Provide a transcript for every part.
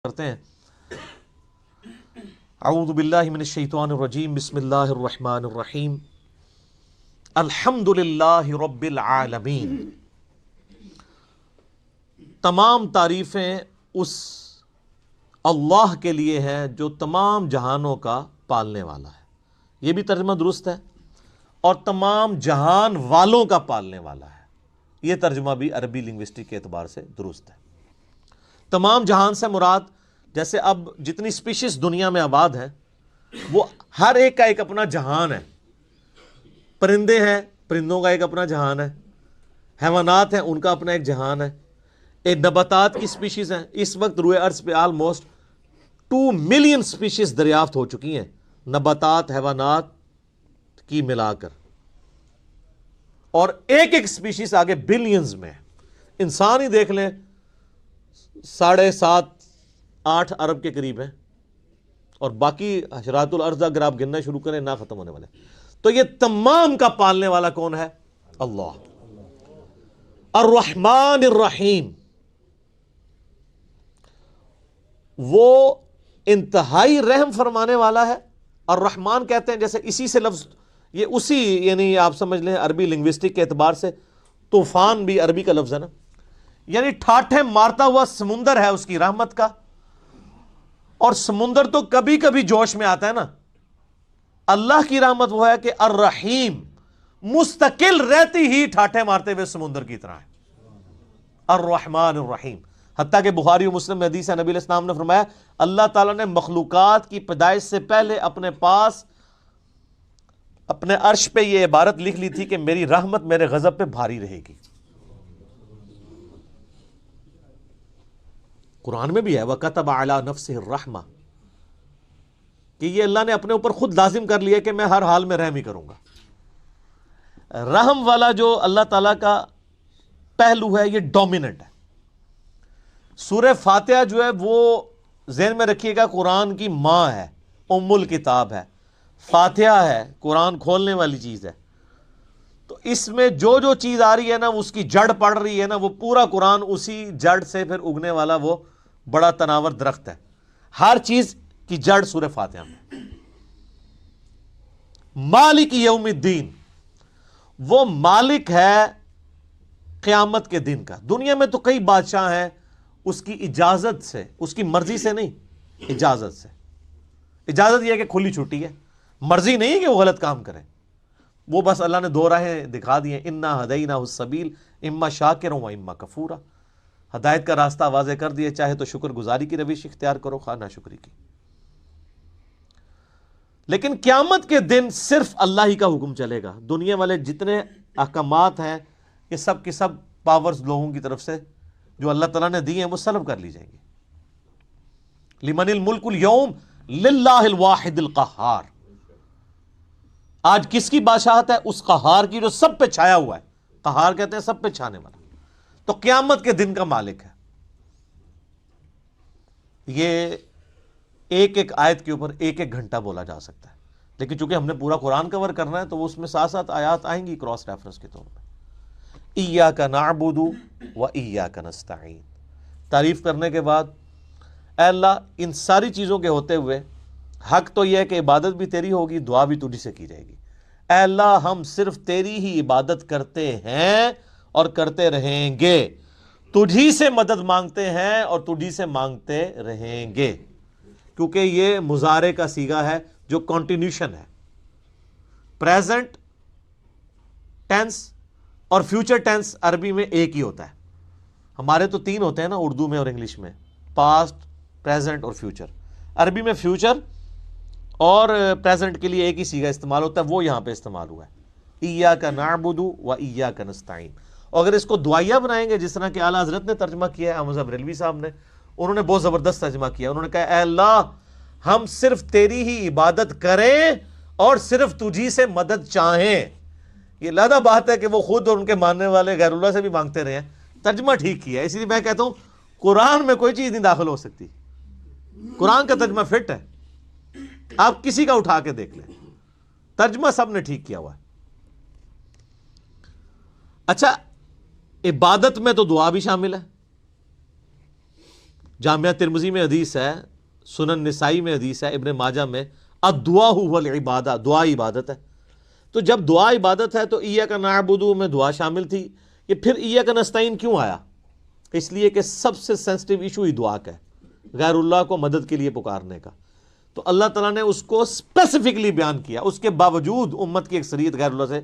کرتے ہیں. اعوذ باللہ من الشیطان الرجیم بسم اللہ الرحمن الرحیم الحمد للہ رب العالمین. تمام تعریفیں اس اللہ کے لیے ہیں جو تمام جہانوں کا پالنے والا ہے. یہ بھی ترجمہ درست ہے. اور تمام جہان والوں کا پالنے والا ہے. یہ ترجمہ بھی عربی لنگوسٹک کے اعتبار سے درست ہے. تمام جہان سے مراد جیسے اب جتنی سپیشیز دنیا میں آباد ہیں وہ ہر ایک کا ایک اپنا جہان ہے. پرندے ہیں، پرندوں کا ایک اپنا جہان ہے. حیوانات ہیں، ان کا اپنا ایک جہان ہے. ایک نباتات کی سپیشیز ہیں. اس وقت روئے ارض پہ آلموسٹ 2 ملین سپیشیز دریافت ہو چکی ہیں، نباتات حیوانات کی ملا کر. اور ایک ایک سپیشیز آگے بلینز میں. انسان ہی دیکھ لیں 7.5-8 ارب کے قریب ہیں، اور باقی حشرات الارض اگر آپ گننا شروع کریں نہ ختم ہونے والے. تو یہ تمام کا پالنے والا کون ہے؟ اللہ. الرحمن الرحیم، وہ انتہائی رحم فرمانے والا ہے. الرحمن کہتے ہیں جیسے اسی سے لفظ یہ اسی یعنی آپ سمجھ لیں عربی لنگوسٹک کے اعتبار سے طوفان بھی عربی کا لفظ ہے نا، یعنی ٹھاٹھے مارتا ہوا سمندر ہے اس کی رحمت کا. اور سمندر تو کبھی کبھی جوش میں آتا ہے نا. اللہ کی رحمت وہ ہے کہ الرحیم مستقل رہتی ہی ٹھاٹھے مارتے ہوئے سمندر کی طرح ہے. الرحمن الرحیم. حتیٰ کہ بخاری و مسلم میں حدیث ہے، نبی علیہ السلام نے فرمایا اللہ تعالیٰ نے مخلوقات کی پیدائش سے پہلے اپنے پاس اپنے عرش پہ یہ عبارت لکھ لی تھی کہ میری رحمت میرے غضب پہ بھاری رہے گی. قرآن میں بھی ہے وَكَتَبَ عَلَى نَفْسِهِ الرَّحْمَةِ، کہ یہ اللہ نے اپنے اوپر خود لازم کر لیا کہ میں ہر حال میں رحم ہی کروں گا. رحم والا جو اللہ تعالیٰ کا پہلو ہے یہ ڈومیننٹ ہے. سورہ فاتحہ جو ہے وہ ذہن میں رکھیے گا قرآن کی ماں ہے، ام الکتاب ہے. فاتحہ ہے، قرآن کھولنے والی چیز ہے. تو اس میں جو جو چیز آ رہی ہے نا اس کی جڑ پڑ رہی ہے نا، وہ پورا قرآن اسی جڑ سے پھر اگنے والا وہ بڑا تناور درخت ہے. ہر چیز کی جڑ سورہ فاتحہ میں. مالک یوم الدین، وہ مالک ہے قیامت کے دن کا. دنیا میں تو کئی بادشاہ ہیں، اس کی اجازت سے، اس کی مرضی سے نہیں، اجازت سے. اجازت یہ ہے کہ کھلی چھٹی ہے، مرضی نہیں ہے کہ وہ غلط کام کرے. وہ بس اللہ نے 2 راہیں دکھا دی ہیں، انا ہدیناہ السبیل اما شاکرا و اما کفورا. ہدایت کا راستہ واضح کر دیے، چاہے تو شکر گزاری کی روش اختیار کرو، خواہ ناشکری کی. لیکن قیامت کے دن صرف اللہ ہی کا حکم چلے گا. دنیا والے جتنے احکامات ہیں یہ سب کی سب پاورز لوگوں کی طرف سے جو اللہ تعالیٰ نے دی ہیں وہ سلب کر لی جائیں گی. لمن الملک اليوم للہ الواحد القہار. آج کس کی بادشاہت ہے؟ اس قہار کی جو سب پہ چھایا ہوا ہے. قہار کہتے ہیں سب پہ چھانے والا. تو قیامت کے دن کا مالک ہے. یہ ایک ایک آیت کے اوپر ایک ایک گھنٹہ بولا جا سکتا ہے، لیکن چونکہ ہم نے پورا قرآن کور کرنا ہے تو اس میں 7 آیات آئیں گی کراس ریفرنس کے طور پہ. ایاک نعبد و ایاک نستعین. تعریف کرنے کے بعد اے اللہ ان ساری چیزوں کے ہوتے ہوئے حق تو یہ ہے کہ عبادت بھی تیری ہوگی، دعا بھی تجھی سے کی جائے گی. اے اللہ ہم صرف تیری ہی عبادت کرتے ہیں اور کرتے رہیں گے، تجھی سے مدد مانگتے ہیں اور تجھی سے مانگتے رہیں گے. کیونکہ یہ مضارع کا صیغہ ہے جو کنٹینیوشن ہے. پریزنٹ ٹینس اور فیوچر ٹینس عربی میں ایک ہی ہوتا ہے. ہمارے تو 3 ہوتے ہیں نا اردو میں اور انگلش میں، پاسٹ، پریزنٹ اور فیوچر. عربی میں فیوچر اور پریزنٹ کے لیے ایک ہی صیغہ استعمال ہوتا ہے، وہ یہاں پہ استعمال ہوا ہے. ایاک نعبد و ایاک نستعین. اور اگر اس کو دعائیہ بنائیں گے جس طرح کہ اعلیٰ حضرت نے ترجمہ کیا ہے، احمد بریلوی صاحب نے، انہوں نے بہت زبردست ترجمہ کیا. انہوں نے کہا اے اللہ ہم صرف تیری ہی عبادت کریں اور صرف تجھی سے مدد چاہیں. یہ لادہ بات ہے کہ وہ خود اور ان کے ماننے والے غیر اللہ سے بھی مانگتے رہے ہیں. ترجمہ ٹھیک کیا ہے. اسی لیے میں کہتا ہوں قرآن میں کوئی چیز نہیں داخل ہو سکتی. قرآن کا ترجمہ فٹ ہے، آپ کسی کا اٹھا کے دیکھ لیں، ترجمہ سب نے ٹھیک کیا ہوا ہے. اچھا عبادت میں تو دعا بھی شامل ہے. جامعہ ترمذی میں حدیث ہے، سنن نسائی میں حدیث ہے، ابن ماجہ میں، الدعاء هو العبادہ، دعا عبادت ہے۔ تو جب دعا عبادت ہے تو ایاک نعبد میں دعا شامل تھی، یہ پھر ایاک نستعین کیوں آیا؟ اس لیے کہ سب سے سینسٹیو ایشو ہی دعا کا ہے، غیر اللہ کو مدد کے لیے پکارنے کا۔ تو اللہ تعالیٰ نے اس کو اسپیسیفکلی بیان کیا، اس کے باوجود امت کی اکثریت غیر اللہ سے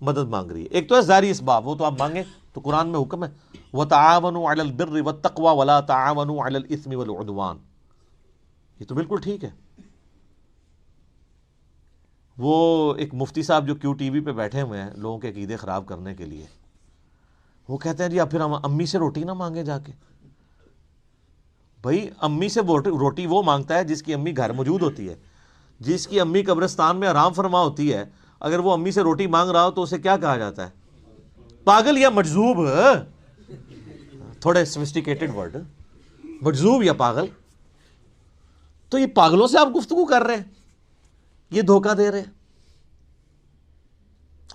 مدد مانگ رہی ہے۔ ایک تو ہے ظاہری اسباب، وہ تو آپ مانگیں، تو قرآن میں حکم ہے وَتَعَاوَنُوا عَلَى الْبِرِّ وَالتَّقْوَى وَلَا تَعَاوَنُوا عَلَى الْإِثْمِ وَالْعُدْوَانِ، یہ تو بالکل ٹھیک ہے۔ وہ ایک مفتی صاحب جو کیو ٹی وی پہ بیٹھے ہوئے ہیں لوگوں کے عقیدے خراب کرنے کے لیے، وہ کہتے ہیں جی اب پھر ہم امی سے روٹی نہ مانگیں جا کے۔ بھائی امی سے روٹی وہ مانگتا ہے جس کی امی گھر موجود ہوتی ہے، جس کی امی قبرستان میں آرام فرما ہوتی ہے، اگر وہ امی سے روٹی مانگ رہا ہو تو اسے کیا کہا جاتا ہے؟ پاگل یا مجذوب، تھوڑے سوفسٹیکیٹڈ ورڈ، مجذوب یا پاگل۔ تو یہ پاگلوں سے آپ گفتگو کر رہے ہیں، یہ دھوکہ دے رہے ہیں۔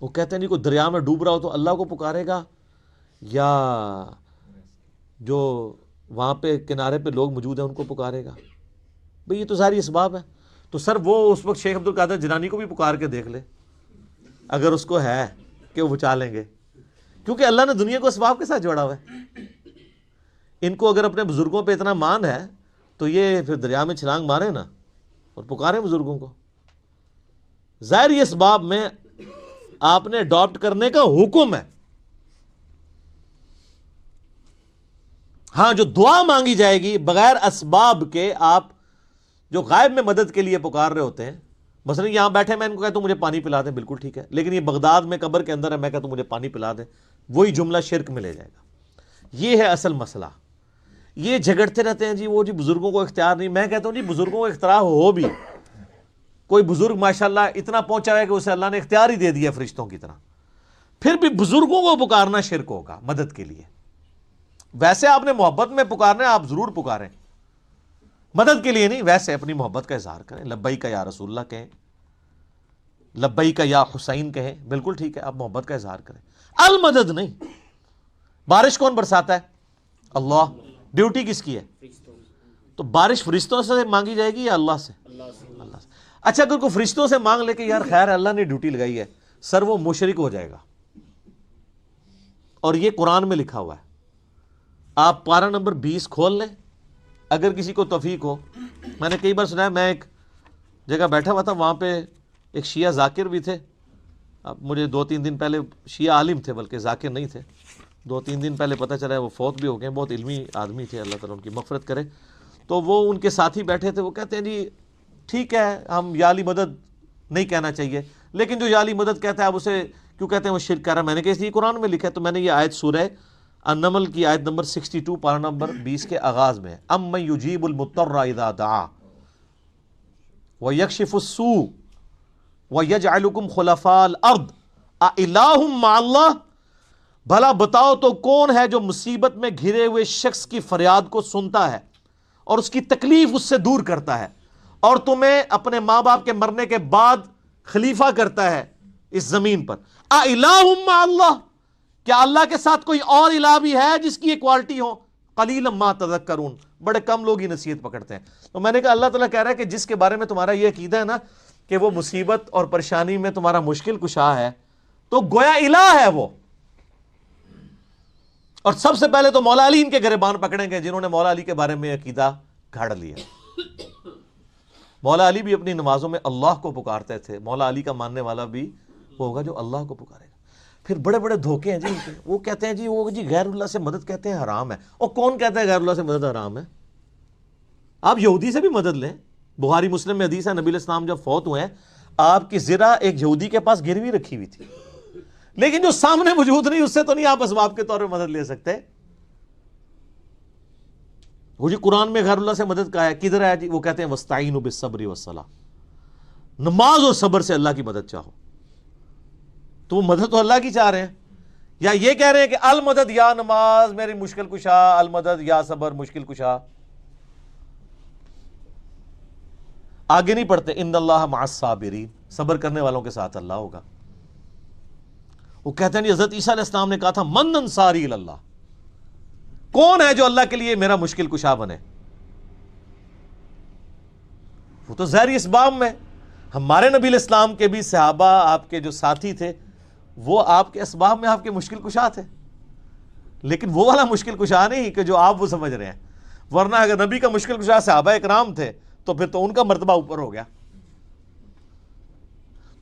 وہ کہتے ہیں نہیں کوئی دریا میں ڈوب رہا ہو تو اللہ کو پکارے گا، یا جو وہاں پہ کنارے پہ لوگ موجود ہیں ان کو پکارے گا۔ بھئی یہ تو ساری اسباب ہے۔ تو سر وہ اس وقت شیخ عبد القادر جیلانی کو بھی پکار کے دیکھ لے اگر اس کو ہے کہ وہ بچا لیں گے، کیونکہ اللہ نے دنیا کو اسباب کے ساتھ جوڑا ہوا ہے۔ ان کو اگر اپنے بزرگوں پہ اتنا مان ہے تو یہ پھر دریا میں چھلانگ مارے نا اور پکاریں بزرگوں کو۔ ظاہری اسباب میں آپ نے اڈاپٹ کرنے کا حکم ہے۔ ہاں جو دعا مانگی جائے گی بغیر اسباب کے، آپ جو غائب میں مدد کے لیے پکار رہے ہوتے ہیں، مثلا یہاں بیٹھے میں ان کو کہتا ہوں مجھے پانی پلا دیں، بالکل ٹھیک ہے، لیکن یہ بغداد میں قبر کے اندر ہے، میں کہتا ہوں مجھے پانی پلا دیں، وہی جملہ شرک میں لے جائے گا۔ یہ ہے اصل مسئلہ۔ یہ جھگڑتے رہتے ہیں جی وہ جی بزرگوں کو اختیار نہیں، میں کہتا ہوں جی بزرگوں کو اختیار ہو بھی، کوئی بزرگ ماشاءاللہ اتنا پہنچا ہے کہ اسے اللہ نے اختیار ہی دے دیا فرشتوں کی طرح، پھر بھی بزرگوں کو پکارنا شرک ہوگا مدد کے لیے۔ ویسے آپ نے محبت میں پکارنا ہے، آپ ضرور پکاریں، مدد کے لیے نہیں، ویسے اپنی محبت کا اظہار کریں، لبیک یا رسول اللہ کہیں، لبیک یا حسین کہیں، بالکل ٹھیک ہے، آپ محبت کا اظہار کریں، المدد نہیں۔ بارش کون برساتا ہے؟ اللہ۔ ڈیوٹی کس کی ہے؟ تو بارش فرشتوں سے مانگی جائے گی یا اللہ سے؟ اللہ سے۔ اچھا اگر کوئی فرشتوں سے مانگ لے کہ یار خیر اللہ نے ڈیوٹی لگائی ہے، سر وہ مشرک ہو جائے گا، اور یہ قرآن میں لکھا ہوا ہے۔ آپ پارہ نمبر 20 کھول لیں اگر کسی کو توفیق ہو۔ میں نے کئی بار سنا ہے، میں ایک جگہ بیٹھا ہوا تھا، وہاں پہ ایک شیعہ ذاکر بھی تھے، اب مجھے 2-3 دن پہلے، شیعہ عالم تھے بلکہ ذاکر نہیں تھے، 2-3 دن پہلے پتہ چلا ہے وہ فوت بھی ہو گئے، بہت علمی آدمی تھے، اللہ تعالیٰ ان کی مغفرت کرے۔ تو وہ ان کے ساتھی بیٹھے تھے، وہ کہتے ہیں جی ٹھیک ہے ہم یا علی مدد نہیں کہنا چاہیے، لیکن جو یا علی مدد کہتا ہے آپ اسے کیوں کہتے ہیں وہ شرک کر رہا ہے؟ میں نے کہا اس لیے قرآن میں لکھا ہے۔ تو میں نے یہ آیت سورہ النمل کی آیت نمبر 62 پارہ نمبر 20 کے آغاز میں، امن یجیب المضطر اذا دعا ویکشف السوء ویجعلکم خلفاء الارض االہ مع اللہ، بھلا بتاؤ تو کون ہے جو مصیبت میں گھرے ہوئے شخص کی فریاد کو سنتا ہے اور اس کی تکلیف اس سے دور کرتا ہے، اور تمہیں اپنے ماں باپ کے مرنے کے بعد خلیفہ کرتا ہے اس زمین پر۔ االہ مع اللہ، کیا اللہ کے ساتھ کوئی اور الہ بھی ہے جس کی یہ کوالٹی ہو؟ قلیلا ما تذکرون، بڑے کم لوگ ہی نصیحت پکڑتے ہیں۔ تو میں نے کہا اللہ تعالیٰ کہہ رہا ہے کہ جس کے بارے میں تمہارا یہ عقیدہ ہے نا کہ وہ مصیبت اور پریشانی میں تمہارا مشکل کشا ہے، تو گویا الہ ہے وہ۔ اور سب سے پہلے تو مولا علی ان کے گریبان پکڑیں گے جنہوں نے مولا علی کے بارے میں عقیدہ گھڑ لیا۔ مولا علی بھی اپنی نمازوں میں اللہ کو پکارتے تھے، مولا علی کا ماننے والا بھی وہ ہوگا جو اللہ کو پکارے گا۔ پھر بڑے بڑے دھوکے ہیں جی ان کے، وہ کہتے ہیں جی وہ جی غیر اللہ سے مدد کہتے ہیں حرام ہے، اور کون کہتا ہے غیر اللہ سے مدد حرام ہے؟ آپ یہودی سے بھی مدد لیں، بخاری مسلم میں حدیث ہے نبی علیہ السلام جب فوت ہوئے ہیں آپ کی زرہ ایک یہودی کے پاس گروی رکھی ہوئی تھی، لیکن جو سامنے موجود نہیں اس سے تو نہیں آپ اسباب کے طور پہ مدد لے سکتے۔ وہ جی قرآن میں غیر اللہ سے مدد کہا ہے، کدھر ہے جی؟ وہ کہتے ہیں وَاسْتَعِینُوا بِالصَّبْرِ وَالصَّلَاةِ، نماز اور صبر سے اللہ کی مدد چاہو۔ تو وہ مدد تو اللہ کی چاہ رہے ہیں، یا یہ کہہ رہے ہیں کہ المدد یا نماز میری مشکل کشا، المدد یا صبر مشکل کشا۔ آگے نہیں پڑھتے ان اللہ مع الصابرین، صبر کرنے والوں کے ساتھ اللہ ہوگا۔ وہ کہتے ہیں حضرت عیسیٰ علیہ السلام نے کہا تھا من انصاری اللہ، کون ہے جو اللہ کے لیے میرا مشکل کشا بنے؟ وہ تو ظاہری اسباب میں. ہمارے نبی علیہ السلام کے بھی صحابہ آپ کے جو ساتھی تھے وہ آپ کے اسباب میں آپ کے مشکل کشا تھے, لیکن وہ والا مشکل کشا نہیں کہ جو آپ وہ سمجھ رہے ہیں. ورنہ اگر نبی کا مشکل کشا صحابہ اکرام تھے تو پھر تو ان کا مرتبہ اوپر ہو گیا.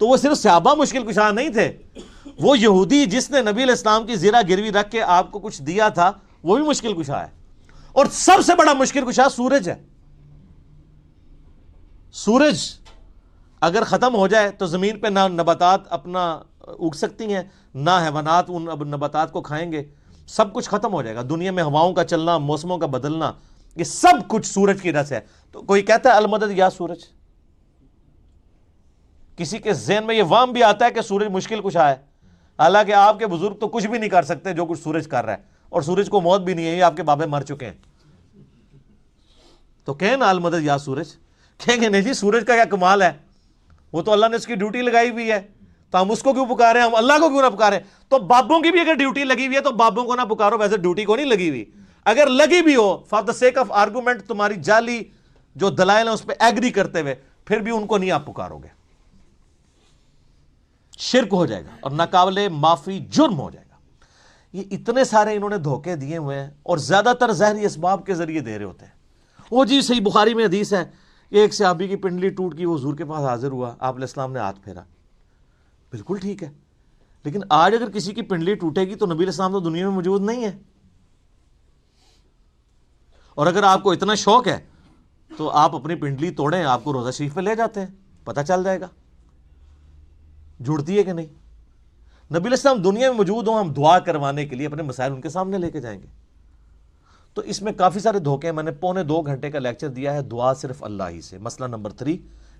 تو وہ صرف صحابہ مشکل کشا نہیں تھے, وہ یہودی جس نے نبی علیہ السلام کی زیرہ گروی رکھ کے آپ کو کچھ دیا تھا وہ بھی مشکل کشا ہے. اور سب سے بڑا مشکل کشا سورج ہے. سورج اگر ختم ہو جائے تو زمین پہ نہ نباتات اپنا اگ سکتی ہیں, نہ حیوانات ان نباتات کو کھائیں گے, سب کچھ ختم ہو جائے گا. دنیا میں ہواؤں کا چلنا, موسموں کا بدلنا, یہ سب کچھ سورج کی وجہ سے ہے. تو کوئی کہتا ہے المدد یا سورج, کسی کے ذہن میں یہ وہم بھی آتا ہے کہ سورج مشکل کشا ہے, حالانکہ آپ کے بزرگ تو کچھ بھی نہیں کر سکتے جو کچھ سورج کر رہا ہے, اور سورج کو موت بھی نہیں ہے, یہ آپ کے بابے مر چکے ہیں. تو کہیں نا المدد یا سورج, کہیں گے نہیں جی سورج کا کیا کمال ہے, وہ تو اللہ نے اس کی ڈیوٹی لگائی ہوئی ہے, تو ہم اس کو کیوں پکارے, ہم اللہ کو کیوں نہ پکارے. تو بابوں کی بھی اگر ڈیوٹی لگی ہوئی ہے تو بابوں کو نہ پکارو, ویسے ڈیوٹی کو نہیں لگی ہوئی. اگر لگی بھی ہو for the sake of argument, تمہاری جعلی جو دلائل ہیں اس پہ ایگری کرتے ہوئے, پھر بھی ان کو نہیں آپ پکارو گے, شرک ہو جائے گا اور ناقابل معافی جرم ہو جائے گا. یہ اتنے سارے انہوں نے دھوکے دیے ہوئے ہیں, اور زیادہ تر ظاہری اسباب کے ذریعے دے رہے ہوتے ہیں. وہ جی صحیح بخاری میں حدیث ہے, ایک صحابی کی پنڈلی ٹوٹ گئی, وہ حضور کے پاس حاضر ہوا, آپ علیہ السلام نے ہاتھ پھیرا. بالکل ٹھیک ہے, لیکن آج اگر کسی کی پنڈلی ٹوٹے گی تو نبی علیہ السلام تو دنیا میں موجود نہیں ہے. اور اگر آپ کو اتنا شوق ہے تو آپ اپنی پنڈلی توڑیں, آپ کو روزہ شریف پہ لے جاتے ہیں, پتہ چل جائے گا جڑتی ہے کہ نہیں. نبی علیہ السلام دنیا میں موجود ہوں, ہم دعا کروانے کے لیے اپنے مسائل ان کے سامنے لے کے جائیں گے. تو اس میں کافی سارے دھوکے ہیں. میں نے 1.25 گھنٹے کا لیکچر دیا ہے, دعا صرف اللہ ہی سے. مسئلہ نمبر 3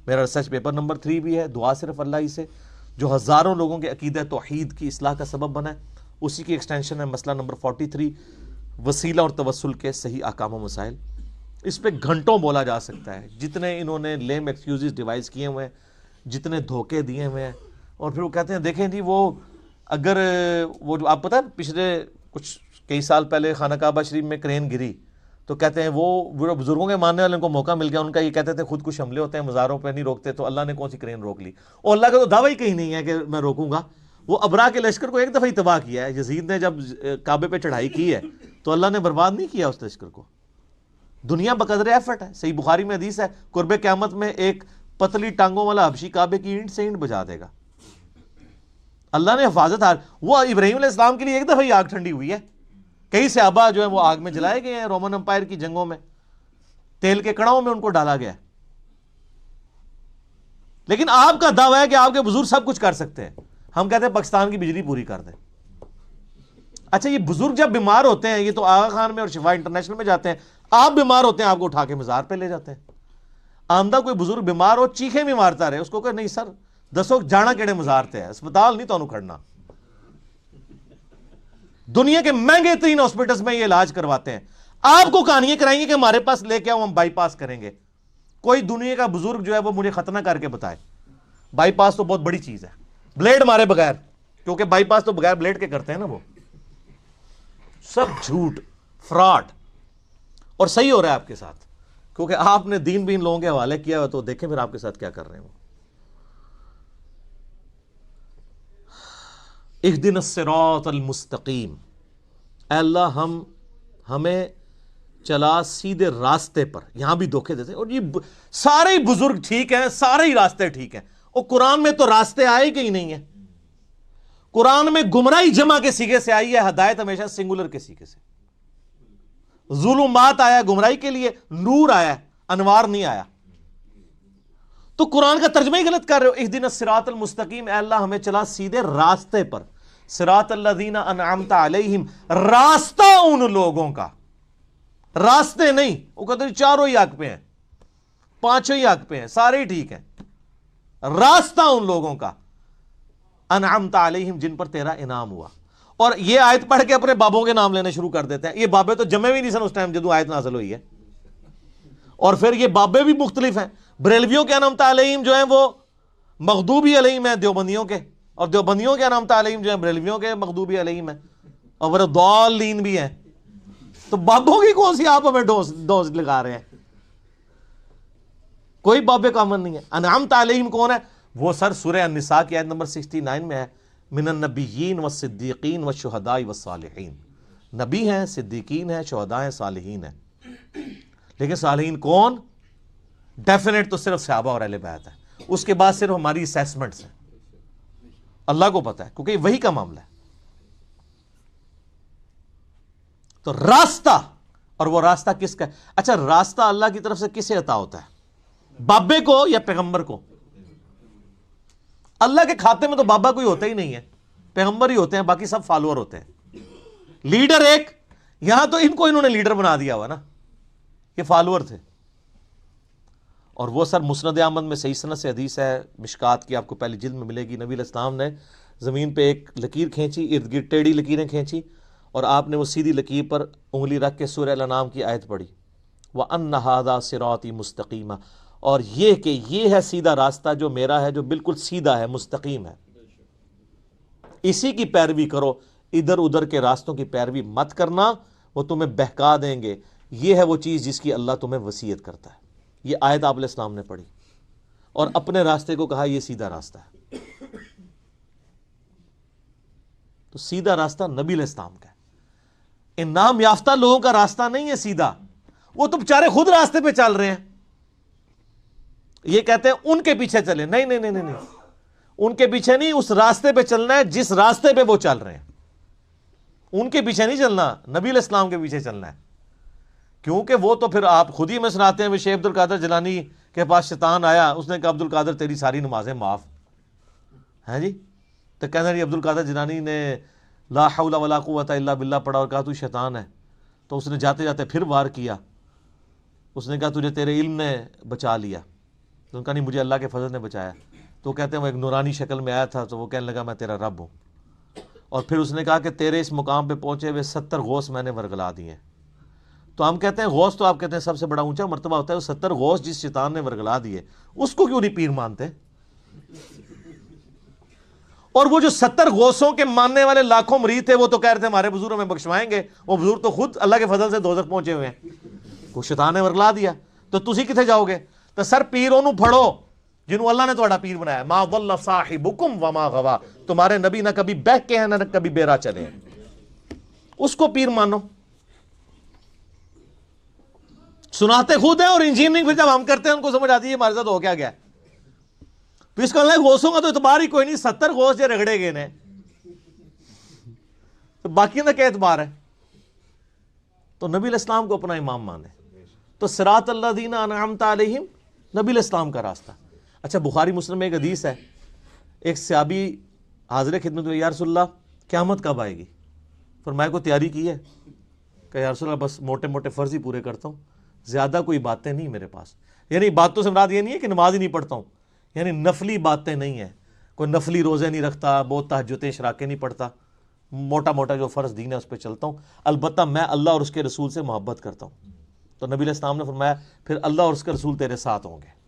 میرا ریسرچ پیپر نمبر 3 بھی ہے, دعا صرف اللہ ہی سے, جو ہزاروں لوگوں کے عقیدہ توحید کی اصلاح کا سبب بنا ہے. اسی کی ایکسٹینشن ہے مسئلہ نمبر 43, وسیلہ اور توسل کے صحیح احکام و مسائل. اس پہ گھنٹوں بولا جا سکتا ہے, جتنے انہوں نے لیم ایکسکیوزز ڈیوائز کیے ہوئے ہیں, جتنے دھوکے دیے ہوئے ہیں. اور پھر وہ کہتے ہیں دیکھیں جی وہ اگر وہ جو آپ پتہ ہے پچھلے کچھ کئی سال پہلے خانہ کعبہ شریف میں کرین گری, تو کہتے ہیں وہ بزرگوں کے ماننے والوں کو موقع مل گیا, ان کا یہ کہتے تھے خود کچھ حملے ہوتے ہیں مزاروں پہ نہیں روکتے, تو اللہ نے کون سی کرین روک لی. اور اللہ کا تو دعویٰ ہی کہیں نہیں ہے کہ میں روکوں گا. وہ ابرا کے لشکر کو ایک دفعہ ہی تباہ کیا ہے. یزید نے جب کعبے پہ چڑھائی کی ہے تو اللہ نے برباد نہیں کیا اس لشکر کو. دنیا بقدر ایفرٹ ہے. صحیح بخاری میں حدیث ہے, قرب قیامت میں ایک پتلی ٹانگوں والا حبشی کعبے کی اینٹ سے اینٹ بجا دے گا. اللہ نے حفاظت وہ ابراہیم علیہ السلام کے لیے ایک دفعہ ہی آگ ٹھنڈی ہوئی ہے. کئی صحابہ جو ہیں وہ آگ میں جلائے گئے ہیں, رومن امپائر کی جنگوں میں تیل کے کڑاؤں میں ان کو ڈالا گیا. لیکن آپ کا دعویٰ ہے کہ آپ کے بزرگ سب کچھ کر سکتے ہیں. ہم کہتے ہیں پاکستان کی بجلی پوری کر دیں. اچھا یہ بزرگ جب بیمار ہوتے ہیں, یہ تو آغا خان میں اور شفا انٹرنیشنل میں جاتے ہیں, آپ بیمار ہوتے ہیں آپ کو اٹھا کے مزار پہ لے جاتے ہیں. آمدہ کوئی بزرگ بیمار ہو چیخیں بھی مارتا رہے, اس کو کہ نہیں سر دسو جانا کیڑے مزار تے ہے, اسپتال نہیں تو کھڑنا. دنیا کے مہنگے ترین ہاسپٹلز میں یہ علاج کرواتے ہیں. آپ کو کہانیاں کرائیں گے کہ ہمارے پاس لے کے آؤ, ہم بائی پاس کریں گے. کوئی دنیا کا بزرگ جو ہے وہ مجھے ختنہ کر کے بتائے. بائی پاس تو بہت بڑی چیز ہے, بلیڈ مارے بغیر, کیونکہ بائی پاس تو بغیر بلیڈ کے کرتے ہیں نا. وہ سب جھوٹ فراڈ, اور صحیح ہو رہا ہے آپ کے ساتھ, کیونکہ آپ نے دین بین لوگوں کے حوالے کیا ہوا. تو دیکھیں پھر آپ کے ساتھ کیا کر رہے ہیں وہ. اہدنا الصراط المستقیم, اے اللہ ہمیں چلا سیدھے راستے پر. یہاں بھی دھوکے دیتے ہیں, اور یہ سارے ہی بزرگ ٹھیک ہیں, سارے ہی راستے ٹھیک ہیں. اور قرآن میں تو راستے آئے کہ ہی نہیں ہیں. قرآن میں گمراہی جمع کے سیغے سے آئی ہے, ہدایت ہمیشہ سنگولر کے سیغے سے. ظلمات آیا گمراہی کے لیے, نور آیا, انوار نہیں آیا. تو قرآن کا ترجمہ ہی غلط کر رہے ہو. اہدنا الصراط المستقیم, اے اللہ ہمیں چلا سیدھے راستے پر. صراط الذین انعمت علیہم, راستہ ان لوگوں کا, راستے نہیں. وہ کہتے ہیں چاروں ہی حق پہ ہیں, پانچوں ہی حق پہ ہیں, سارے ہی ٹھیک ہیں. راستہ ان لوگوں کا انعمت علیہم, جن پر تیرا انعام ہوا. اور یہ آیت پڑھ کے اپنے بابوں کے نام لینے شروع کر دیتے ہیں. یہ بابے تو جمے بھی نہیں سن اس ٹائم جدو آیت نازل ہوئی ہے. اور پھر یہ بابے بھی مختلف ہیں. بریلویوں کے انعمت علیہم جو ہیں وہ مغضوبی علیہم ہیں دیوبندیوں کے, اور دیوبندیوں کے انعمت علیہم جو ہیں بریلویوں کے مغضوبی علیہم ہیں, اور وہ ضالین بھی ہیں. تو بابوں کی کون سی آپ ہمیں ڈوز لگا رہے ہیں. کوئی باب کامن نہیں ہے. انعمت علیہم کون ہے؟ وہ سر سورہ النساء کی آیت نمبر 69 میں ہے، من النبیین والصدیقین والشہداء والصالحین. نبی ہیں، صدیقین ہیں، شہداء ہیں، صالحین ہیں. لیکن صالحین کون؟ ڈیفینیٹ تو صرف صحابہ اور اہل بیت ہے. اس کے بعد صرف ہماری اسیسمنٹس ہیں، اللہ کو پتا ہے، کیونکہ یہ وہی کا معاملہ ہے. تو راستہ، اور وہ راستہ کس کا ہے؟ اچھا راستہ اللہ کی طرف سے کسے عطا ہوتا ہے؟ بابے کو یا پیغمبر کو؟ اللہ کے کھاتے میں تو بابا کوئی ہوتا ہی نہیں ہے، پیغمبر ہی ہوتے ہیں، باقی سب فالوور ہوتے ہیں. لیڈر ایک، یہاں تو ان کو انہوں نے لیڈر بنا دیا ہوا نا، یہ فالوور تھے. اور وہ سر مسند احمد میں صحیح سند سے حدیث ہے، مشکات کی آپ کو پہلی جلد میں ملے گی. نبی علیہ السلام نے زمین پہ ایک لکیر کھینچی، ارد گرد ٹیڑھی لکیریں کھینچی، اور آپ نے وہ سیدھی لکیر پر انگلی رکھ کے سورہ الانعام کی آیت پڑھی، وَأَنَّ هَذَا صِرَاطِي مُسْتَقِيمًا، اور یہ کہ یہ ہے سیدھا راستہ جو میرا ہے، جو بالکل سیدھا ہے، مستقیم ہے، اسی کی پیروی کرو، ادھر ادھر کے راستوں کی پیروی مت کرنا، وہ تمہیں بہکا دیں گے. یہ ہے وہ چیز جس کی اللہ تمہیں وصیت کرتا ہے. یہ آیت آپ علیہ السلام نے پڑھی اور اپنے راستے کو کہا یہ سیدھا راستہ ہے. تو سیدھا راستہ نبی علیہ السلام کا ہے. ان نام یافتہ لوگوں کا راستہ نہیں ہے سیدھا، وہ تو بیچارے خود راستے پہ چل رہے ہیں. یہ کہتے ہیں ان کے پیچھے چلے، نہیں نہیں نہیں نہیں، ان کے پیچھے نہیں، اس راستے پہ چلنا ہے جس راستے پہ وہ چل رہے ہیں. ان کے پیچھے نہیں چلنا، نبی علیہ السلام کے پیچھے چلنا ہے. کیونکہ وہ تو پھر آپ خود ہی میں سناتے ہیں، وہ شیخ عبد القادر جیلانی کے پاس شیطان آیا، اس نے کہا عبد القادر تیری ساری نمازیں معاف ہیں جی. تو کہنا جی عبد القادر جیلانی نے لا حول ولا قوت الا باللہ پڑھا اور کہا تو شیطان ہے. تو اس نے جاتے جاتے پھر وار کیا، اس نے کہا تجھے تیرے علم نے بچا لیا. تو ان کا نہیں، مجھے اللہ کے فضل نے بچایا. تو کہتے ہیں وہ ایک نورانی شکل میں آیا تھا، تو وہ کہنے لگا میں تیرا رب ہوں. اور پھر اس نے کہا کہ تیرے اس مقام پہ پہنچے ہوئے 70 غوث میں نے ورگلا دیے ہیں. تو ہم کہتے ہیں غوث تو آپ کہتے ہیں سب سے بڑا اونچا مرتبہ ہوتا ہے، وہ 70 غوث جس شیطان نے ورگلا دیے اس کو کیوں نہیں پیر مانتے؟ اور وہ جو 70 غوثوں کے ماننے والے لاکھوں مرید تھے، وہ تو کہہ رہے تھے ہمارے بزرگ ہمیں بخشوائیں گے. وہ بزرگ تو خود اللہ کے فضل سے دوزخ پہنچے ہوئے ہیں، وہ شیطان نے ورگلا دیا. تو تسی کتنے جاؤ گے؟ تو سر پیروں پڑھو جنہوں اللہ نے تہاڈا پیر بنایا. ما ضل صاحبکم وما غوا، تمہارے نبی نہ کبھی بہک کے ہیں نہ کبھی بیرا چلے ہیں، اس کو پیر مانو. سناتے خود ہیں اور انجینئرنگ پھر جب ہم کرتے ہیں ان کو سمجھ آتی ہے ہمارے ساتھ ہو کیا گیا. پھر اس کا اللہ غوثوں کا تو اعتبار ہی کوئی نہیں، 70 غوث جو رگڑے گئے نے، تو باقی کا کیا اعتبار ہے؟ تو نبی علیہ السلام کو اپنا امام مانے. تو صراط الذین انعمت علیہم نبی علیہ السلام کا راستہ. اچھا بخاری مسلم میں ایک حدیث ہے، ایک صحابی حاضر خدمت میں، یا رسول اللہ قیامت کب آئے گی؟ فرمایا کو تیاری کی ہے؟ کہ یا رسول اللہ بس موٹے موٹے فرض ہی پورے کرتا ہوں، زیادہ کوئی باتیں نہیں میرے پاس. یعنی باتوں سے مراد یہ نہیں ہے کہ نماز ہی نہیں پڑھتا ہوں، یعنی نفلی باتیں نہیں ہیں، کوئی نفلی روزے نہیں رکھتا، بہت تہجدیں اشراقیں نہیں پڑھتا، موٹا موٹا جو فرض دین ہے اس پہ چلتا ہوں. البتہ میں اللہ اور اس کے رسول سے محبت کرتا ہوں. تو نبی علیہ السلام نے فرمایا پھر اللہ اور اس کے رسول تیرے ساتھ ہوں گے.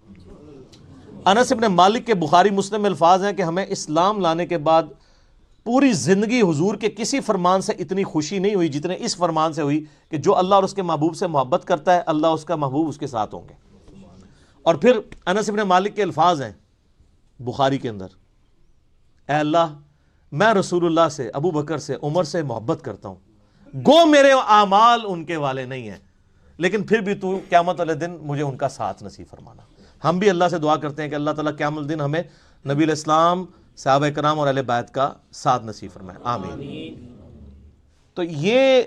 انس ابن مالک کے بخاری مسلم میں الفاظ ہیں کہ ہمیں اسلام لانے کے بعد پوری زندگی حضور کے کسی فرمان سے اتنی خوشی نہیں ہوئی جتنے اس فرمان سے ہوئی کہ جو اللہ اور اس کے محبوب سے محبت کرتا ہے اللہ اس کا محبوب اس کے ساتھ ہوں گے. اور پھر انس ابن مالک کے الفاظ ہیں بخاری کے اندر، اے اللہ میں رسول اللہ سے، ابو بکر سے، عمر سے محبت کرتا ہوں، گو میرے اعمال ان کے والے نہیں ہیں، لیکن پھر بھی تو قیامت والے دن مجھے ان کا ساتھ نصیب فرمانا. ہم بھی اللہ سے دعا کرتے ہیں کہ اللہ تعالیٰ قیامت الدن ہمیں نبی علیہ السلام، صحابہ کرام اور اہل بیت کا ساتھ نصیب فرمائے، آمین. تو یہ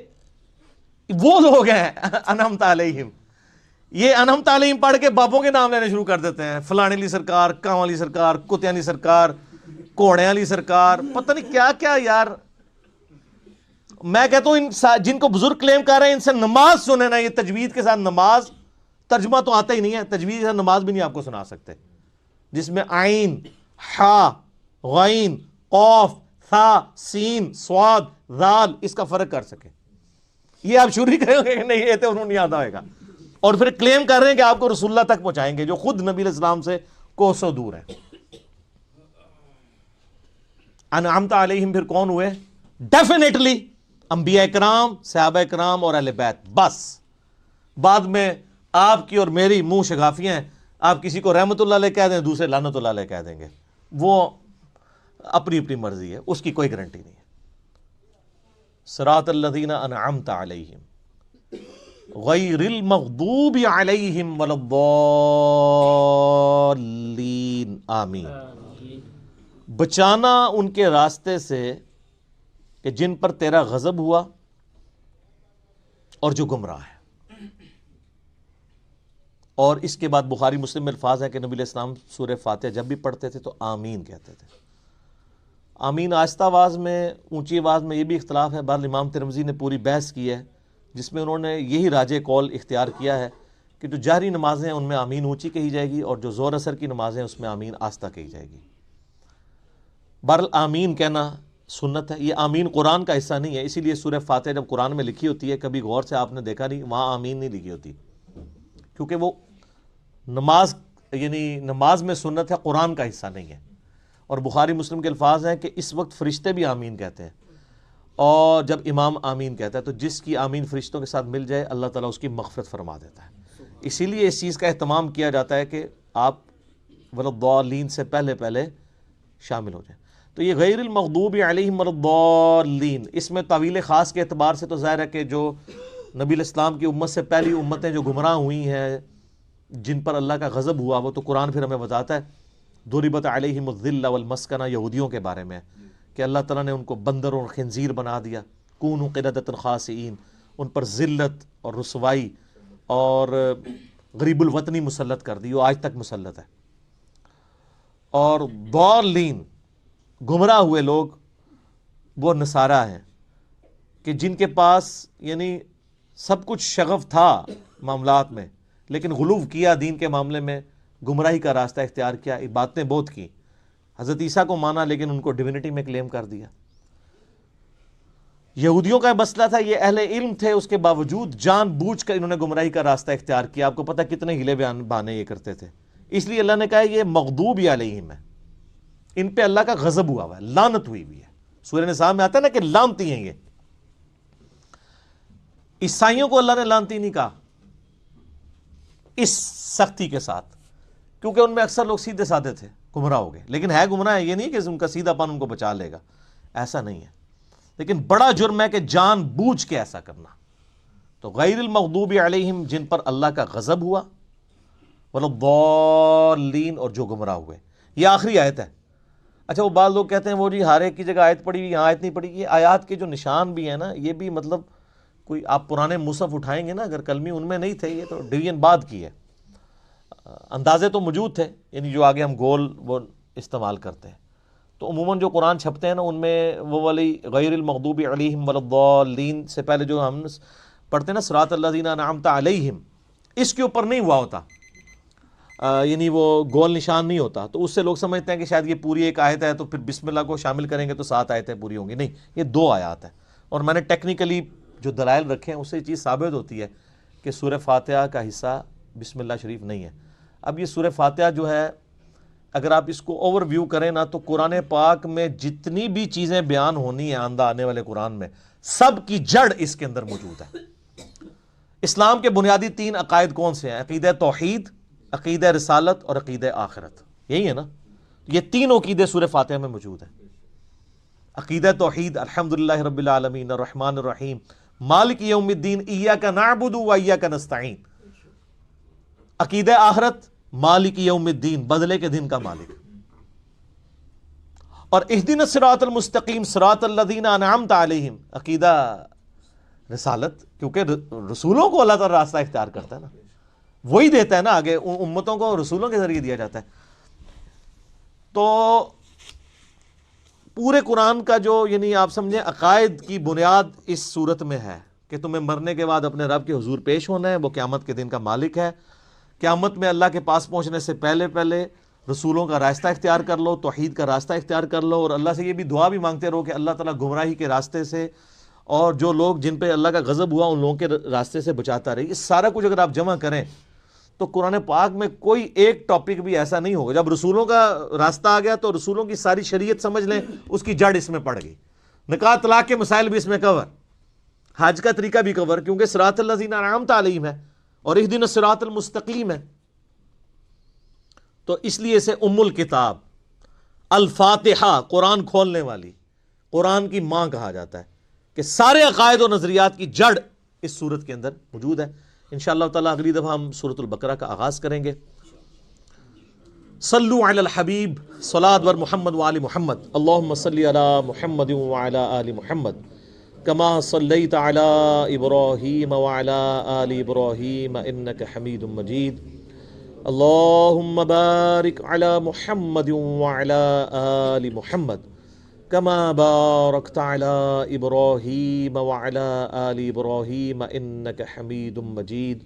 وہ لوگ ہیں انعمت علیہم. یہ انعمت علیہم پڑھ کے بابوں کے نام لینے شروع کر دیتے ہیں، فلانے علی سرکار، کاں علی سرکار، کتیاں علی سرکار، کوڑے علی سرکار، پتہ نہیں کیا کیا. یار میں کہتا ہوں ان جن کو بزرگ کلیم کر رہے ہیں ان سے نماز سنیں نا. یہ تجوید کے ساتھ نماز، ترجمہ تو آتا ہی نہیں ہے، تجوید کے ساتھ نماز بھی نہیں آپ کو سنا سکتے، جس میں عین، حا، غین، قاف، ثا، سین، صاد، ذال اس کا فرق کر سکے. یہ آپ شروع ہی کریں گے کہ نہیں یہ تو انہوں نہیں آتا ہوئے گا، اور پھر کلیم کر رہے ہیں کہ آپ کو رسول اللہ تک پہنچائیں گے جو خود نبی علیہ السلام سے کوسوں دور ہیں. انعمت علیہم پھر کون ہوئے؟ ڈیفینیٹلی انبیاء کرام، صحابہ کرام اور اہل بیت. بس بعد میں آپ کی اور میری منہ شگافیاں ہیں، آپ کسی کو رحمت اللہ علیہ کہہ دیں، دوسرے لعنت اللہ علیہ کہہ دیں گے، وہ اپنی اپنی مرضی ہے، اس کی کوئی گارنٹی نہیں ہے۔ صراط الذین انعمت علیہم غیر المغضوب علیہم ولا الضالین آمین۔ بچانا ان کے راستے سے کہ جن پر تیرا غضب ہوا اور جو گمراہ ہے۔ اور اس کے بعد بخاری مسلم میں الفاظ ہے کہ نبی علیہ السلام سورہ فاتحہ جب بھی پڑھتے تھے تو آمین کہتے تھے۔ آمین آہستہ آواز میں، اونچی آواز میں، یہ بھی اختلاف ہے۔ بہرحال امام ترمذی نے پوری بحث کی ہے جس میں انہوں نے یہی راجح قول اختیار کیا ہے کہ جو جہری نمازیں ہیں ان میں آمین اونچی کہی جائے گی، اور جو زور اثر کی نمازیں ہیں اس میں آمین آہستہ کہی جائے گی۔ بہرحال آمین کہنا سنت ہے۔ یہ آمین قرآن کا حصہ نہیں ہے، اسی لیے سورہ فاتحہ جب قرآن میں لکھی ہوتی ہے کبھی غور سے آپ نے دیکھا نہیں وہاں آمین نہیں لکھی ہوتی، کیونکہ وہ نماز نماز میں سنت ہے، قرآن کا حصہ نہیں ہے۔ اور بخاری مسلم کے الفاظ ہیں کہ اس وقت فرشتے بھی آمین کہتے ہیں، اور جب امام آمین کہتا ہے تو جس کی آمین فرشتوں کے ساتھ مل جائے اللہ تعالیٰ اس کی مغفرت فرما دیتا ہے۔ اسی لیے اس چیز کا اہتمام کیا جاتا ہے کہ آپ ولضالین سے پہلے شامل ہو جائیں۔ تو یہ غیر المغضوب علیہم ولضالین، اس میں طویل خاص کے اعتبار سے تو ظاہر ہے کہ جو نبی علیہ السلام کی امت سے پہلی امتیں جو گمراہ ہوئی ہیں، جن پر اللہ کا غضب ہوا، وہ تو قرآن پھر ہمیں بتاتا ہے ضربت علیہم الذلہ والمسکنہ، یہودیوں کے بارے میں کہ اللہ تعالیٰ نے ان کو بندر اور خنزیر بنا دیا، کونوا قردۃ خاسئین، ان پر ذلت اور رسوائی اور غریب الوطنی مسلط کر دی، وہ آج تک مسلط ہے۔ اور ضالین، گمراہ ہوئے لوگ، وہ نصارہ ہیں کہ جن کے پاس سب کچھ شغف تھا معاملات میں، لیکن غلو کیا دین کے معاملے میں، گمراہی کا راستہ اختیار کیا، باتیں بہت کی، حضرت عیسیٰ کو مانا لیکن ان کو ڈیوینٹی میں کلیم کر دیا۔ یہودیوں کا مسئلہ تھا، یہ اہل علم تھے، اس کے باوجود جان بوجھ کر انہوں نے گمراہی کا راستہ اختیار کیا۔ آپ کو پتہ کتنے ہیلے بہانے یہ کرتے تھے، اس لیے اللہ نے کہا یہ مغضوب علیہم ہے، ان پہ اللہ کا غضب ہوا ہے، لعنت ہوئی ہے۔ سورہ نساء میں آتا ہے نا کہ لعنتی ہیں یہ۔ عیسائیوں کو اللہ نے لعنتی نہیں کہا اس سختی کے ساتھ، کیونکہ ان میں اکثر لوگ سیدھے سادے تھے، گمراہ ہو گئے، لیکن ہے گمراہ ہے، یہ نہیں کہ ان کا سیدھا پن ان کو بچا لے گا، ایسا نہیں ہے۔ لیکن بڑا جرم ہے کہ جان بوجھ کے ایسا کرنا۔ تو غیر المغضوب علیہم، جن پر اللہ کا غضب ہوا، والضالین، اور جو گمراہ ہوئے۔ یہ آخری آیت ہے۔ اچھا، وہ بعض لوگ کہتے ہیں وہ جی ہر ایک کی جگہ آیت پڑھی ہوئی، یہاں آیت نہیں پڑھی۔ یہ آیات کے جو نشان بھی ہیں نا، یہ بھی مطلب کوئی آپ پرانے مصحف اٹھائیں گے نا، اگر کلمی ان میں نہیں تھے، یہ تو ڈویژن بعد کی ہے، اندازے تو موجود تھے، جو آگے ہم گول وہ استعمال کرتے ہیں۔ تو عموماً جو قرآن چھپتے ہیں نا، ان میں وہ والی غیر المغضوب علیہم والضالین سے پہلے جو ہم پڑھتے ہیں نا صراط الذین انعمت علیہم، اس کے اوپر نہیں ہوا ہوتا، وہ گول نشان نہیں ہوتا، تو اس سے لوگ سمجھتے ہیں کہ شاید یہ پوری ایک آیت ہے، تو پھر بسم اللہ کو شامل کریں گے تو 7 آیتیں پوری ہوں گی۔ نہیں، یہ 2 آیات ہیں، اور میں نے ٹیکنیکلی جو دلائل رکھے ہیں اس سے یہ چیز ثابت ہوتی ہے کہ سورہ فاتحہ کا حصہ بسم اللہ شریف نہیں ہے۔ اب یہ سورہ فاتحہ جو ہے، اگر آپ اس کو اوور ویو کریں نا، تو قرآن پاک میں جتنی بھی چیزیں بیان ہونی ہیں آئندہ آنے والے قرآن میں، سب کی جڑ اس کے اندر موجود ہے۔ اسلام کے بنیادی 3 عقائد کون سے ہیں؟ عقیدہ توحید، عقیدہ رسالت اور عقیدہ آخرت، یہی ہے نا؟ یہ 3 عقیدے سورہ فاتحہ میں موجود ہیں۔ عقیدہ توحید، الحمدللہ رب العالمین الرحمن الرحیم مالک یوم الدین ایاک نعبد و ایاک نستعین۔ عقیدہ آخرت، مالک یوم الدین، بدلے کے دن کا مالک۔ اور اہدنا الصراط المستقیم صراط الذین انعمت علیہم، عقیدہ رسالت، کیونکہ رسولوں کو اللہ تعالیٰ راستہ اختیار کرتا ہے نا، وہی دیتا ہے نا آگے، امتوں کو رسولوں کے ذریعے دیا جاتا ہے۔ تو پورے قرآن کا جو آپ سمجھیں عقائد کی بنیاد اس صورت میں ہے کہ تمہیں مرنے کے بعد اپنے رب کے حضور پیش ہونا ہے، وہ قیامت کے دن کا مالک ہے۔ قیامت میں اللہ کے پاس پہنچنے سے پہلے رسولوں کا راستہ اختیار کر لو، توحید کا راستہ اختیار کر لو، اور اللہ سے یہ بھی دعا بھی مانگتے رہو کہ اللہ تعالیٰ گمراہی کے راستے سے اور جو لوگ جن پہ اللہ کا غضب ہوا ان لوگوں کے راستے سے بچاتا رہے۔ یہ سارا کچھ اگر آپ جمع کریں تو قرآن پاک میں کوئی ایک ٹاپک بھی ایسا نہیں ہوگا۔ جب رسولوں کا راستہ آ گیا تو رسولوں کی ساری شریعت سمجھ لیں، اس کی جڑ اس میں پڑ گئی۔ نکاح طلاق کے مسائل بھی اس میں کور، حج کا طریقہ بھی کور، کیونکہ صراط الذین انعمت علیہم ہے اور اہدنا الصراط المستقیم ہے۔ تو اس لیے اسے ام الکتاب، الفاتحہ، قرآن کھولنے والی، قرآن کی ماں کہا جاتا ہے، کہ سارے عقائد و نظریات کی جڑ اس سورت کے اندر موجود ہے۔ انشاءاللہ تعالیٰ اگلی دفعہ ہم سورۃ البقرہ کا آغاز کریں گے۔ صلو علی الحبیب، صلاۃ ور محمد وآل محمد، اللہم صلی علی محمد وعلی آل محمد کما صلیت علی ابراہیم وعلی آل ابراہیم انک حمید مجید، اللہم بارک علی محمد وعلی آل محمد کما بارکت علی ابراہیم وعلی آل ابراہیم انک حمید مجید۔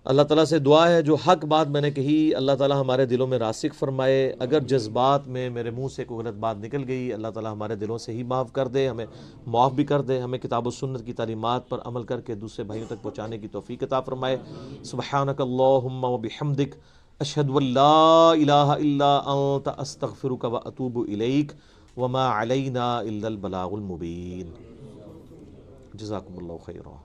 اللہ تعالیٰ سے دعا ہے جو حق بات میں نے کہی اللہ تعالیٰ ہمارے دلوں میں راسخ فرمائے، اگر جذبات میں میرے منہ سے کوئی غلط بات نکل گئی اللہ تعالیٰ ہمارے دلوں سے ہی معاف کر دے، ہمیں معاف بھی کر دے، ہمیں کتاب و سنت کی تعلیمات پر عمل کر کے دوسرے بھائیوں تک پہنچانے کی توفیق عطا فرمائے۔ سبحانک اللہم و بحمدک، اشہد ان لا الہ الا انت، استغفرک و اتوب الیک، وما علینا الا البلاغ المبین۔ جزاکم اللہ خیرا۔